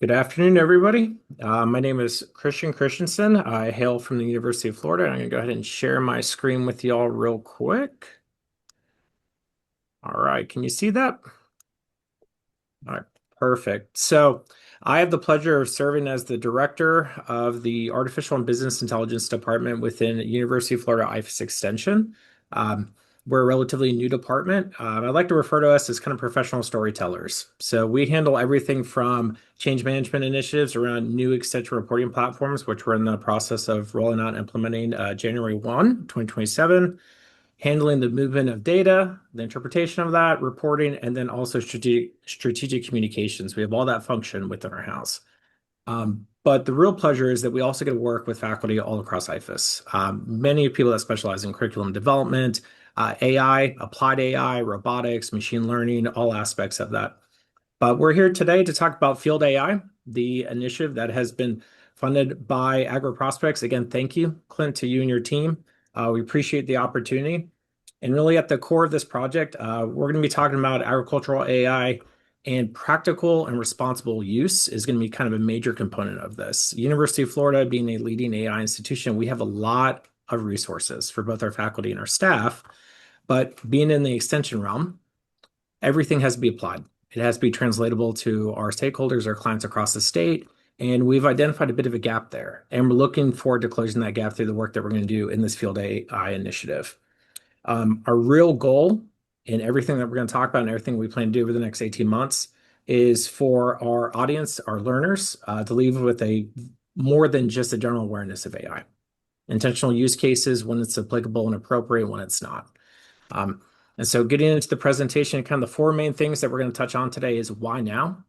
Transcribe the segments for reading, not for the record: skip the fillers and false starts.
Good afternoon, everybody. My name is Christian Christensen. I hail from the University of Florida. I'm going to go ahead and share my screen with you all real quick. All right, can you see that? All right, perfect. So I have the pleasure of serving as the director of the Artificial and Business Intelligence Department within University of Florida IFAS Extension. We're a relatively new department. I like to refer to us as kind of professional storytellers. So we handle everything from change management initiatives around new extension reporting platforms, which we're in the process of rolling out and implementing January 1, 2027, handling the movement of data, the interpretation of that, reporting, and then also strategic communications. We have all that function within our house. But the real pleasure is that we also get to work with faculty all across IFAS. Many people that specialize in curriculum development, AI, applied AI, robotics, machine learning, all aspects of that. But we're here today to talk about Field AI, the initiative that has been funded by AgriProspects. Again, thank you, Clint, to you and your team. We appreciate the opportunity. And really at the core of this project, we're going to be talking about agricultural AI, and practical and responsible use is going to be kind of a major component of this. University of Florida being a leading AI institution, we have a lot of resources for both our faculty and our staff. But being in the extension realm, everything has to be applied. It has to be translatable to our stakeholders, our clients across the state. And we've identified a bit of a gap there. And we're looking forward to closing that gap through the work that we're going to do in this Field AI initiative. Our real goal in everything that we're going to talk about and everything we plan to do over the next 18 months is for our audience, our learners, to leave with a more than just a general awareness of AI. Intentional use cases when it's applicable and appropriate, when it's not. And so getting into the presentation, kind of the four main things that we're going to touch on today is why now?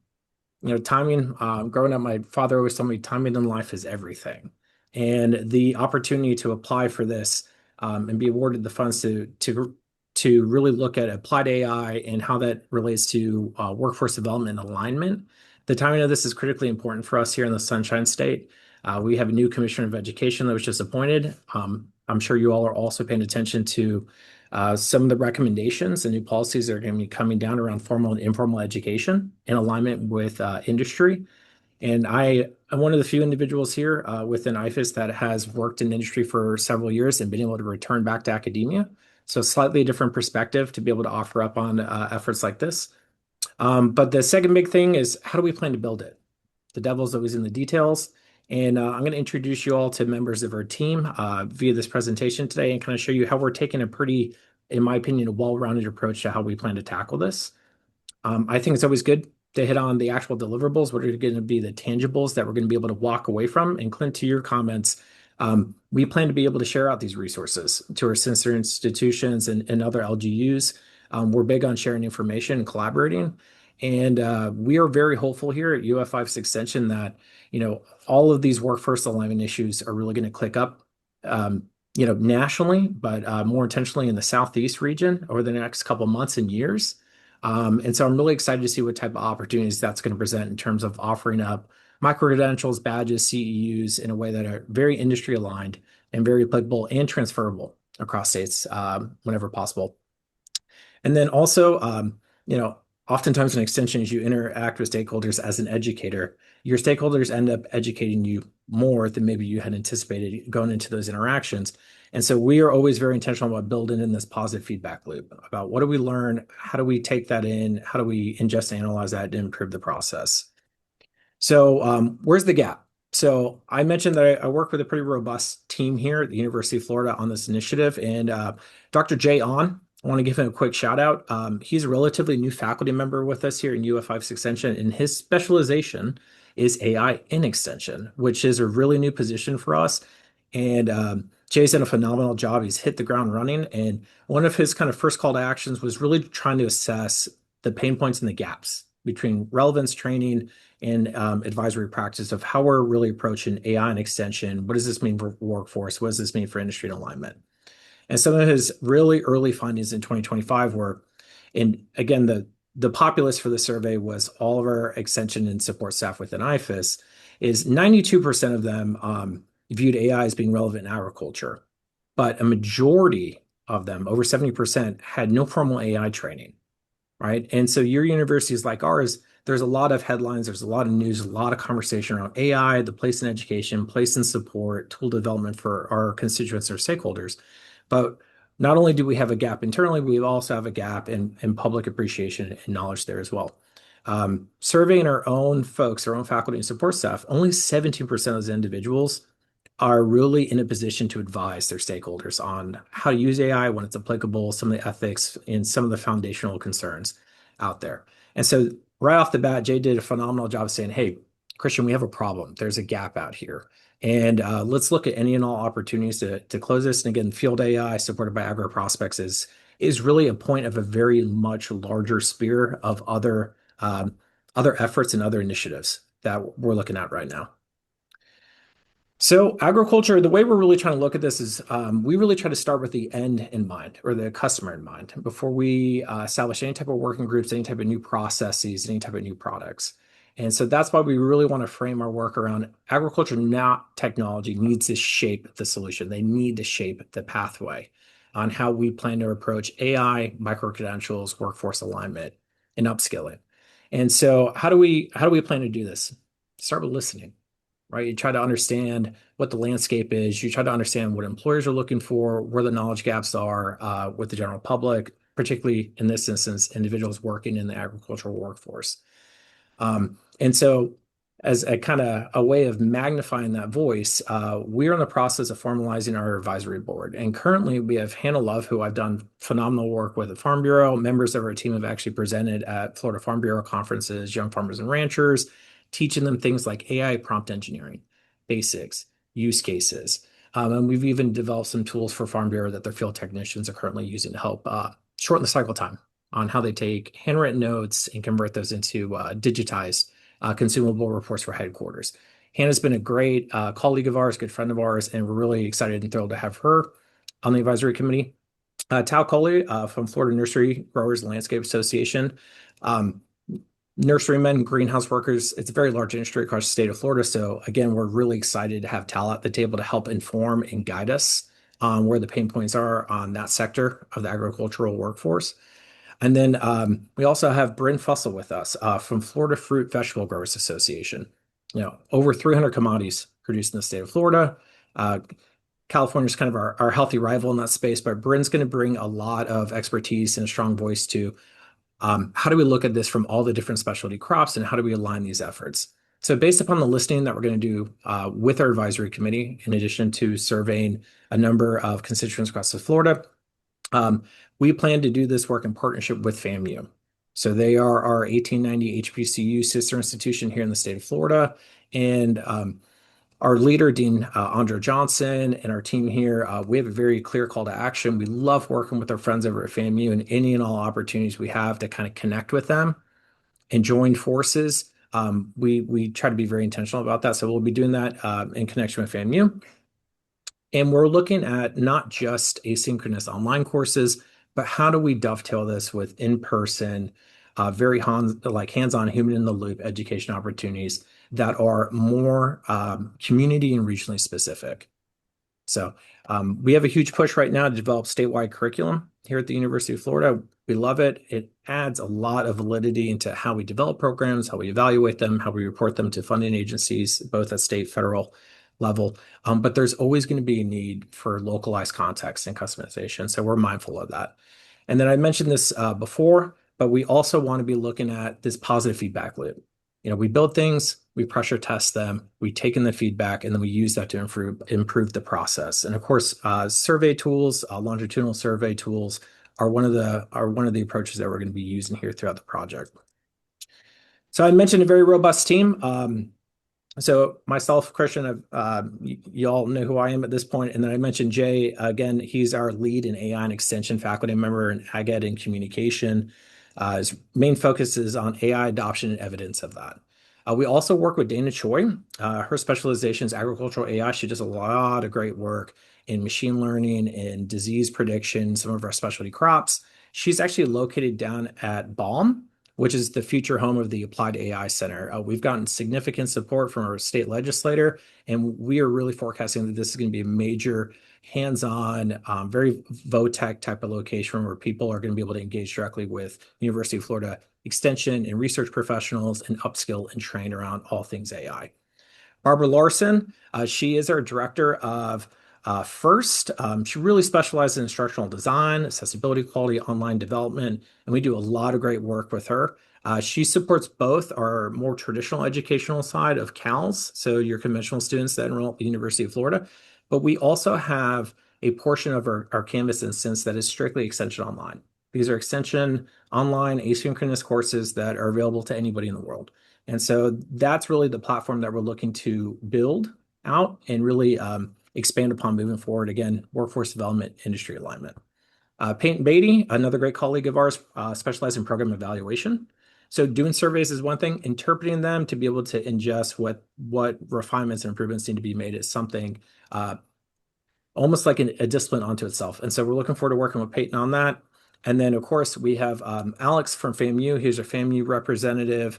Timing, growing up, my father always told me timing in life is everything. And the opportunity to apply for this and be awarded the funds to really look at applied AI and how that relates to workforce development and alignment. The timing of this is critically important for us here in the Sunshine State. We have a new Commissioner of Education that was just appointed. I'm sure you all are also paying attention to some of the recommendations and new policies that are going to be coming down around formal and informal education in alignment with industry. And I'm one of the few individuals here within IFAS that has worked in industry for several years and been able to return back to academia. So slightly different perspective to be able to offer up on efforts like this. But the second big thing is how do we plan to build it? The devil's always in the details. And I'm going to introduce you all to members of our team via this presentation today and kind of show you how we're taking a pretty, in my opinion, a well-rounded approach to how we plan to tackle this. I think it's always good to hit on the actual deliverables. What are going to be the tangibles that we're going to be able to walk away from? And Clint, to your comments, we plan to be able to share out these resources to our sister institutions and other LGUs. We're big on sharing information and collaborating. And we are very hopeful here at UF5's extension that, all of these workforce alignment issues are really going to click up, nationally, but more intentionally in the Southeast region over the next couple months and years. And so I'm really excited to see what type of opportunities that's going to present in terms of offering up micro-credentials, badges, CEUs in a way that are very industry aligned and very applicable and transferable across states whenever possible. And then also, oftentimes in extensions, you interact with stakeholders as an educator. Your stakeholders end up educating you more than maybe you had anticipated going into those interactions. And so we are always very intentional about building in this positive feedback loop about what do we learn? How do we take that in? How do we ingest and analyze that to improve the process? So where's the gap? So I mentioned that I work with a pretty robust team here at the University of Florida on this initiative. And Dr. Jay On, I want to give him a quick shout out. He's a relatively new faculty member with us here in UF5's Extension, and his specialization is AI in Extension, which is a really new position for us. And Jay's done a phenomenal job. He's hit the ground running. And one of his kind of first call to actions was really trying to assess the pain points and the gaps between relevance training and advisory practice of how we're really approaching AI and Extension. What does this mean for workforce? What does this mean for industry and alignment? And some of his really early findings in 2025 were, and again, the populace for the survey was all of our extension and support staff within IFAS, is 92% of them viewed AI as being relevant in agriculture. But a majority of them, over 70%, had no formal AI training, right? And so your universities like ours, there's a lot of headlines, there's a lot of news, a lot of conversation around AI, the place in education, place in support, tool development for our constituents or stakeholders. But not only do we have a gap internally, we also have a gap in public appreciation and knowledge there as well. Surveying our own folks, our own faculty and support staff, only 17% of those individuals are really in a position to advise their stakeholders on how to use AI, when it's applicable, some of the ethics, and some of the foundational concerns out there. And so, right off the bat, Jay did a phenomenal job saying, "Hey, Christian, we have a problem. There's a gap out here. And let's look at any and all opportunities to close this." And again, Field AI, supported by AgriProspects, is really a point of a very much larger sphere of other efforts and other initiatives that we're looking at right now. So agriculture, the way we're really trying to look at this is we really try to start with the end in mind or the customer in mind before we establish any type of working groups, any type of new processes, any type of new products. And so that's why we really want to frame our work around agriculture, not technology, needs to shape the solution. They need to shape the pathway on how we plan to approach AI, micro-credentials, workforce alignment, and upskilling. And so how do we plan to do this? Start with listening, right? You try to understand what the landscape is. You try to understand what employers are looking for, where the knowledge gaps are with the general public, particularly in this instance, individuals working in the agricultural workforce. And so, as a kind of a way of magnifying that voice, we're in the process of formalizing our advisory board. And currently, we have Hannah Love, who I've done phenomenal work with the Farm Bureau. Members of our team have actually presented at Florida Farm Bureau conferences, young farmers and ranchers, teaching them things like AI prompt engineering, basics, use cases. And we've even developed some tools for Farm Bureau that their field technicians are currently using to help shorten the cycle time on how they take handwritten notes and convert those into digitized consumable reports for headquarters. Hannah's been a great colleague of ours, good friend of ours, and we're really excited and thrilled to have her on the advisory committee. Tao Coley from Florida Nursery Growers Landscape Association. Nurserymen, greenhouse workers, it's a very large industry across the state of Florida. So again, we're really excited to have Tal at the table to help inform and guide us on where the pain points are on that sector of the agricultural workforce. And then we also have Bryn Fussell with us from Florida Fruit Vegetable Growers Association. Over 300 commodities produced in the state of Florida. California is kind of our healthy rival in that space, but Bryn's going to bring a lot of expertise and a strong voice to how do we look at this from all the different specialty crops and how do we align these efforts? So based upon the listening that we're going to do with our advisory committee, in addition to surveying a number of constituents across Florida, we plan to do this work in partnership with FAMU. So they are our 1890 HBCU sister institution here in the state of Florida. And our leader, Dean Andrew Johnson, and our team here, we have a very clear call to action. We love working with our friends over at FAMU and any and all opportunities we have to kind of connect with them and join forces. We try to be very intentional about that. So we'll be doing that in connection with FAMU. And we're looking at not just asynchronous online courses, but how do we dovetail this with in-person, very hands-on, human-in-the-loop education opportunities that are more community and regionally specific. So we have a huge push right now to develop statewide curriculum here at the University of Florida. We love it. It adds a lot of validity into how we develop programs, how we evaluate them, how we report them to funding agencies, both at state, federal level. But there's always going to be a need for localized context and customization. So we're mindful of that. And then I mentioned this before, but we also want to be looking at this positive feedback loop. We build things, we pressure test them, we take in the feedback, and then we use that to improve the process. And of course, survey tools, longitudinal survey tools are one of the approaches that we're going to be using here throughout the project. So I mentioned a very robust team. So myself, Christian, you all know who I am at this point. And then I mentioned Jay, again, he's our lead in AI and extension faculty member in Ag Ed and communication. His main focus is on AI adoption and evidence of that. We also work with Dana Choi. Her specialization is agricultural AI. She does a lot of great work in machine learning and disease prediction, some of our specialty crops. She's actually located down at Balm, which is the future home of the Applied AI Center. We've gotten significant support from our state legislator, and we are really forecasting that this is going to be a major hands-on, very vo-tech type of location where people are going to be able to engage directly with University of Florida extension and research professionals and upskill and train around all things AI. Barbara Larson, she is our director of FIRST. She really specializes in instructional design, accessibility, quality, online development, and we do a lot of great work with her. She supports both our more traditional educational side of CALS, so your conventional students that enroll at the University of Florida, but we also have a portion of our Canvas instance that is strictly Extension Online. These are Extension Online asynchronous courses that are available to anybody in the world. And so that's really the platform that we're looking to build out and really expand upon moving forward. Again, workforce development, industry alignment. Peyton Beatty, another great colleague of ours, specialized in program evaluation. So doing surveys is one thing, interpreting them to be able to ingest what refinements and improvements need to be made is something almost like a discipline onto itself. And so we're looking forward to working with Peyton on that. And then, of course, we have Alex from FAMU. He's our FAMU representative.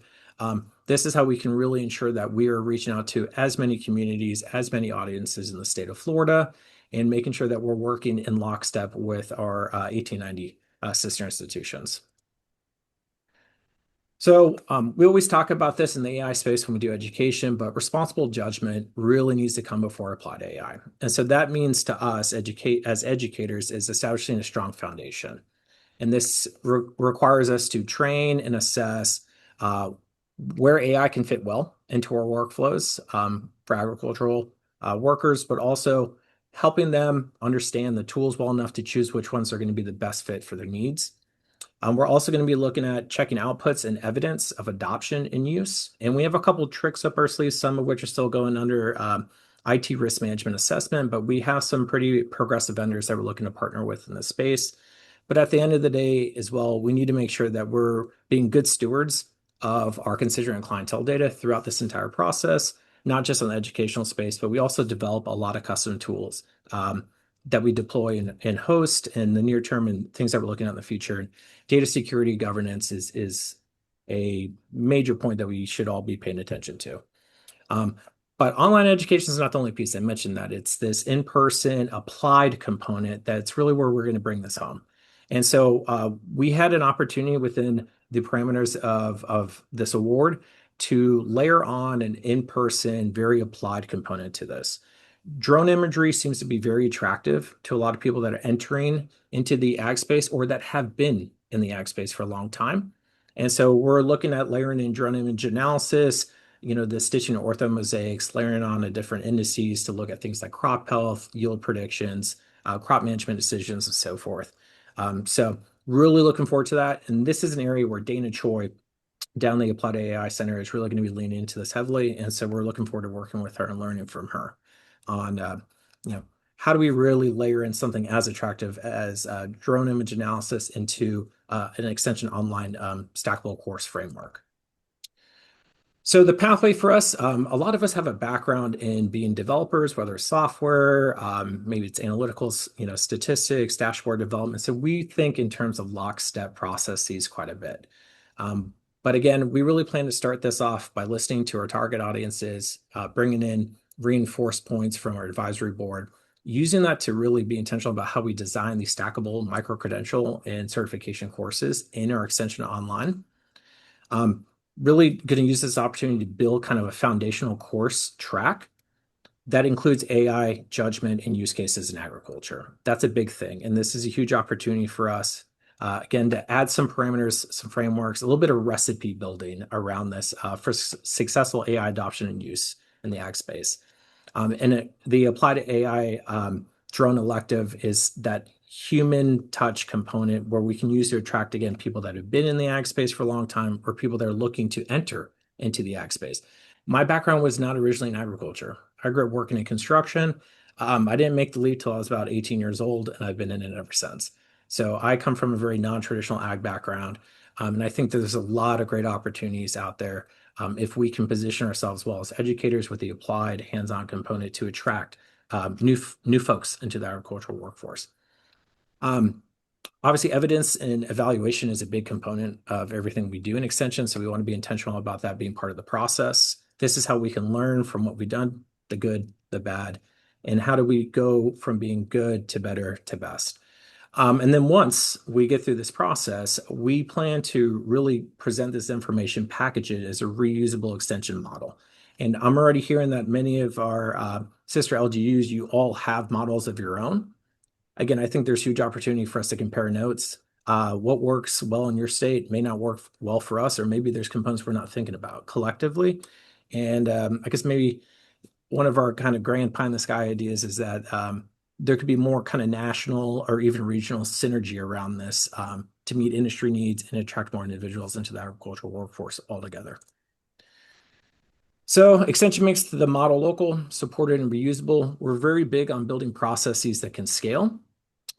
This is how we can really ensure that we are reaching out to as many communities, as many audiences in the state of Florida, and making sure that we're working in lockstep with our 1890 sister institutions. So we always talk about this in the AI space when we do education, but responsible judgment really needs to come before applied AI. And so that means to us, as educators, is establishing a strong foundation. And this requires us to train and assess where AI can fit well into our workflows for agricultural workers, but also helping them understand the tools well enough to choose which ones are going to be the best fit for their needs. We're also going to be looking at checking outputs and evidence of adoption and use. And we have a couple tricks up our sleeves, some of which are still going under IT risk management assessment, but we have some pretty progressive vendors that we're looking to partner with in this space. But at the end of the day as well, we need to make sure that we're being good stewards of our constituent clientele data throughout this entire process, not just on the educational space, but we also develop a lot of custom tools that we deploy and host in the near term and things that we're looking at in the future. And data security governance is a major point that we should all be paying attention to. But online education is not the only piece. I mentioned that it's this in-person applied component that's really where we're going to bring this home. And so we had an opportunity within the parameters of this award to layer on an in-person, very applied component to this. Drone imagery seems to be very attractive to a lot of people that are entering into the ag space or that have been in the ag space for a long time. And so we're looking at layering in drone image analysis, the stitching orthomosaics, layering on a different indices to look at things like crop health, yield predictions, crop management decisions, and so forth. So really looking forward to that. And this is an area where Dana Choi down the Applied AI Center is really going to be leaning into this heavily. And so we're looking forward to working with her and learning from her on, how do we really layer in something as attractive as drone image analysis into an Extension Online stackable course framework. So the pathway for us, a lot of us have a background in being developers, whether it's software, maybe it's analytical, statistics, dashboard development. So we think in terms of lockstep processes quite a bit. But again, we really plan to start this off by listening to our target audiences, bringing in reinforced points from our advisory board, using that to really be intentional about how we design these stackable micro-credential and certification courses in our Extension Online. Really going to use this opportunity to build kind of a foundational course track that includes AI, judgment, and use cases in agriculture. That's a big thing. And this is a huge opportunity for us, again, to add some parameters, some frameworks, a little bit of recipe building around this for successful AI adoption and use in the ag space. The applied AI drone elective is that human touch component where we can use to attract, again, people that have been in the ag space for a long time or people that are looking to enter into the ag space. My background was not originally in agriculture. I grew up working in construction. I didn't make the leap till I was about 18 years old, and I've been in it ever since. So I come from a very non-traditional ag background, and I think that there's a lot of great opportunities out there if we can position ourselves well as educators with the applied hands-on component to attract new folks into the agricultural workforce. Obviously, evidence and evaluation is a big component of everything we do in extension, so we want to be intentional about that being part of the process. This is how we can learn from what we've done, the good, the bad, and how do we go from being good to better to best. And then once we get through this process, we plan to really present this information, package it as a reusable extension model. And I'm already hearing that many of our sister LGUs, you all have models of your own. Again, I think there's huge opportunity for us to compare notes. What works well in your state may not work well for us, or maybe there's components we're not thinking about collectively. And I guess maybe one of our kind of grand pie in the sky ideas is that there could be more kind of national or even regional synergy around this to meet industry needs and attract more individuals into the agricultural workforce altogether. So extension makes the model local, supported, and reusable. We're very big on building processes that can scale,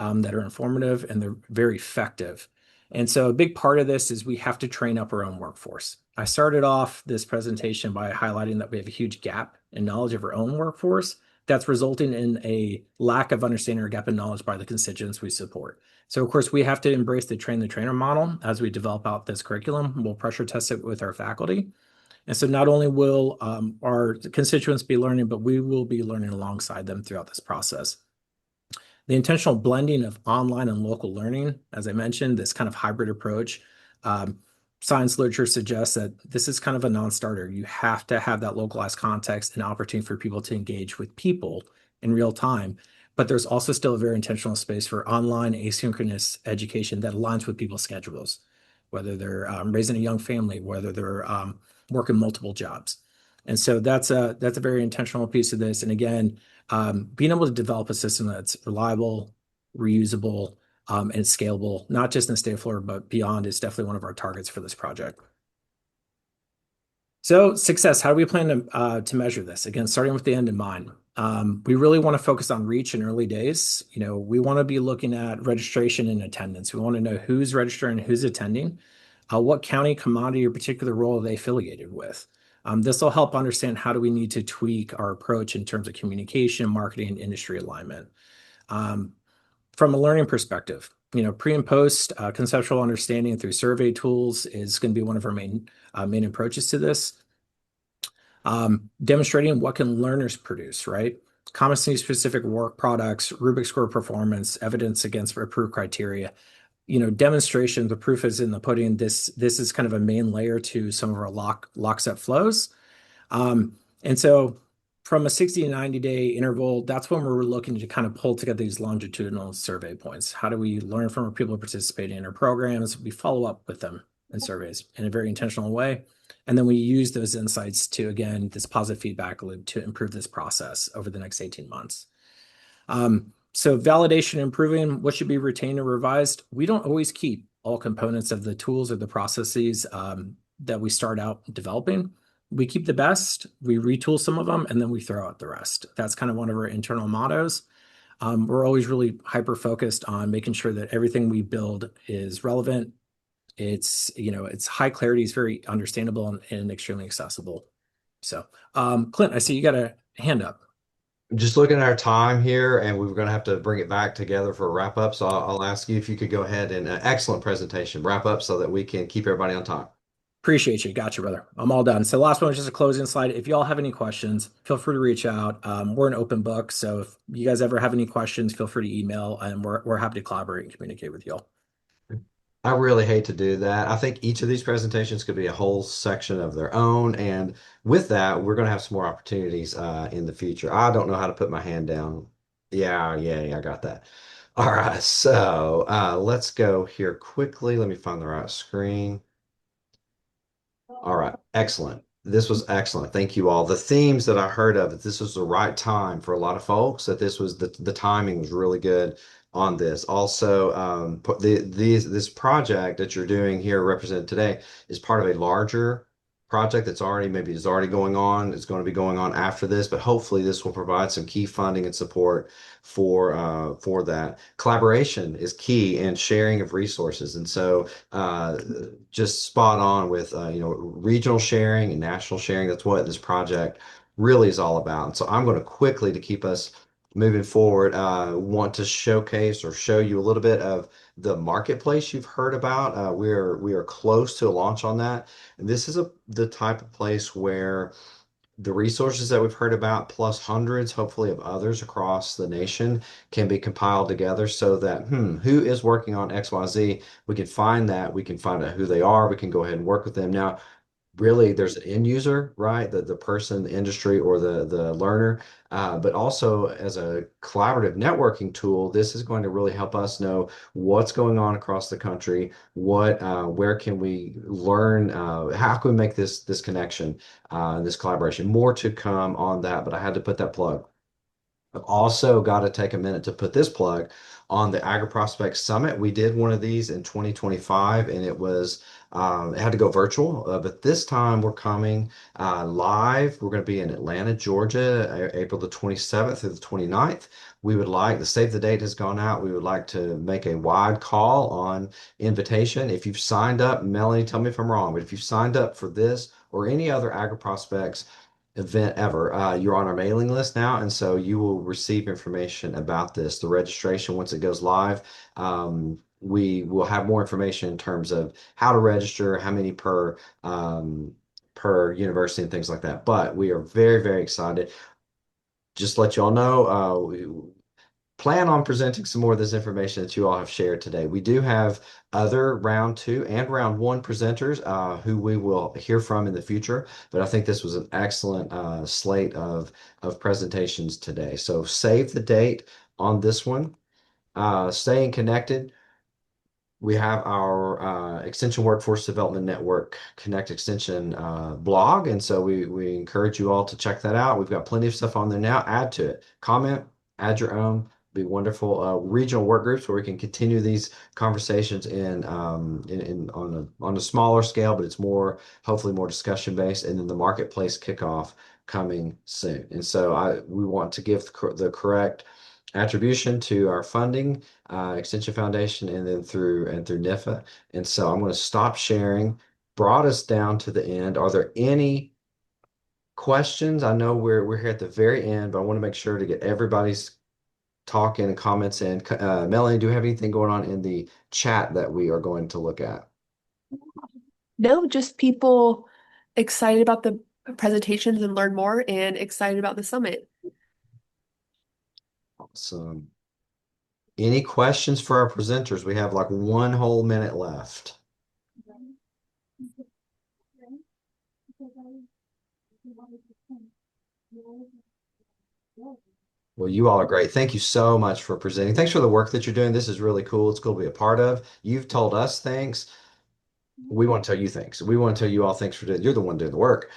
that are informative, and they're very effective. And so a big part of this is we have to train up our own workforce. I started off this presentation by highlighting that we have a huge gap in knowledge of our own workforce that's resulting in a lack of understanding or gap in knowledge by the constituents we support. So of course, we have to embrace the train the trainer model as we develop out this curriculum. We'll pressure test it with our faculty. And so not only will our constituents be learning, but we will be learning alongside them throughout this process. The intentional blending of online and local learning, as I mentioned, this kind of hybrid approach, science literature suggests that this is kind of a non-starter. You have to have that localized context and opportunity for people to engage with people in real time. But there's also still a very intentional space for online asynchronous education that aligns with people's schedules, whether they're raising a young family, whether they're working multiple jobs. And so that's a very intentional piece of this. And again, being able to develop a system that's reliable, reusable, and scalable, not just in the state of Florida, but beyond, is definitely one of our targets for this project. So success, how do we plan to measure this? Again, starting with the end in mind. We really want to focus on reach in early days. We want to be looking at registration and attendance. We want to know who's registering, who's attending, what county, commodity, or particular role are they affiliated with. This will help understand how do we need to tweak our approach in terms of communication, marketing, and industry alignment. From a learning perspective, pre and post conceptual understanding through survey tools is going to be one of our main approaches to this. Demonstrating what can learners produce, right? Competency-specific work products, Rubik's score performance, evidence against approved criteria. Demonstration, the proof is in the pudding. This is kind of a main layer to some of our lockstep flows. And so from a 60 to 90-day interval, that's when we're looking to kind of pull together these longitudinal survey points. How do we learn from our people participating in our programs? We follow up with them in surveys in a very intentional way. And then we use those insights to, again, this positive feedback loop to improve this process over the next 18 months. So validation, improving what should be retained or revised. We don't always keep all components of the tools or the processes that we start out developing. We keep the best, we retool some of them, and then we throw out the rest. That's kind of one of our internal mottos. We're always really hyper-focused on making sure that everything we build is relevant. It's high clarity, it's very understandable and extremely accessible. So, Clint, I see you got a hand up. Just looking at our time here, and we're going to have to bring it back together for a wrap up. So I'll ask you if you could go ahead and excellent presentation, wrap up so that we can keep everybody on time. Appreciate you. Got you, brother. I'm all done. So the last one was just a closing slide. If you all have any questions, feel free to reach out. We're an open book. So if you guys ever have any questions, feel free to email and we're happy to collaborate and communicate with you all. I really hate to do that. I think each of these presentations could be a whole section of their own. And with that, we're going to have some more opportunities in the future. I don't know how to put my hand down. Yeah, I got that. All right, so let's go here quickly. Let me find the right screen. All right, excellent. This was excellent. Thank you all. The themes that I heard of, that this was the right time for a lot of folks, that this was the timing was really good on this. Also, this project that you're doing here represented today is part of a larger project that's already maybe is already going on. It's going to be going on after this, but hopefully this will provide some key funding and support for that. Collaboration is key in sharing of resources, and so just spot on with regional sharing and national sharing. That's what this project really is all about. And so I'm going to quickly, to keep us moving forward, want to showcase or show you a little bit of The marketplace you've heard about, we are close to a launch on that. And this is the type of place where the resources that we've heard about, plus hundreds, hopefully, of others across the nation, can be compiled together so that, who is working on XYZ? We can find that. We can find out who they are. We can go ahead and work with them. Now, really there's an end user, right? The person, the industry, or the learner. But also as a collaborative networking tool, this is going to really help us know what's going on across the country, where can we learn, how can we make this connection, this collaboration. More to come on that, but I had to put that plug. I've also got to take a minute to put this plug on the AgriProspects Summit. We did one of these in 2025, and it had to go virtual, but this time we're coming live. We're going to be in Atlanta, Georgia, April the 27th through the 29th. The save the date has gone out. We would like to make a wide call on invitation. If you've signed up, Melanie, tell me if I'm wrong, but if you've signed up for this or any other AgriProspects event ever, you're on our mailing list now, and so you will receive information about this. The registration, once it goes live, we will have more information in terms of how to register, how many per university, and things like that. But we are very, very excited. Just to let you all know, we plan on presenting some more of this information that you all have shared today. We do have other round two and round one presenters who we will hear from in the future, but I think this was an excellent slate of presentations today. So save the date on this one. Staying connected. We have our Extension Workforce Development Network Connect Extension blog, and so we encourage you all to check that out. We've got plenty of stuff on there now. Add to it, comment, add your own. Be wonderful. Regional work groups where we can continue these conversations on a smaller scale, but it's more, hopefully more discussion based, and then the marketplace kickoff coming soon. And so we want to give the correct attribution to our funding, Extension Foundation, and then through NIFA. And so I'm going to stop sharing. Brought us down to the end. Are there any questions? I know we're here at the very end, but I want to make sure to get everybody's talk in and comments in. Melanie, do you have anything going on in the chat that we are going to look at? No, just people excited about the presentations and learn more and excited about the summit. Awesome. Any questions for our presenters? We have like 1 whole minute left. Well, you all are great. Thank you so much for presenting. Thanks for the work that you're doing. This is really cool. It's cool to be a part of. You've told us things. We want to tell you thanks. We want to tell you all thanks for doing. You're the one doing the work.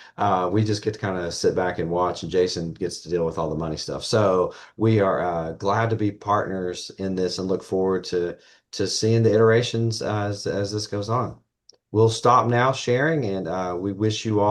We just get to kind of sit back and watch, and Jason gets to deal with all the money stuff. So we are glad to be partners in this and look forward to seeing the iterations as this goes on. We'll stop now sharing, and we wish you all.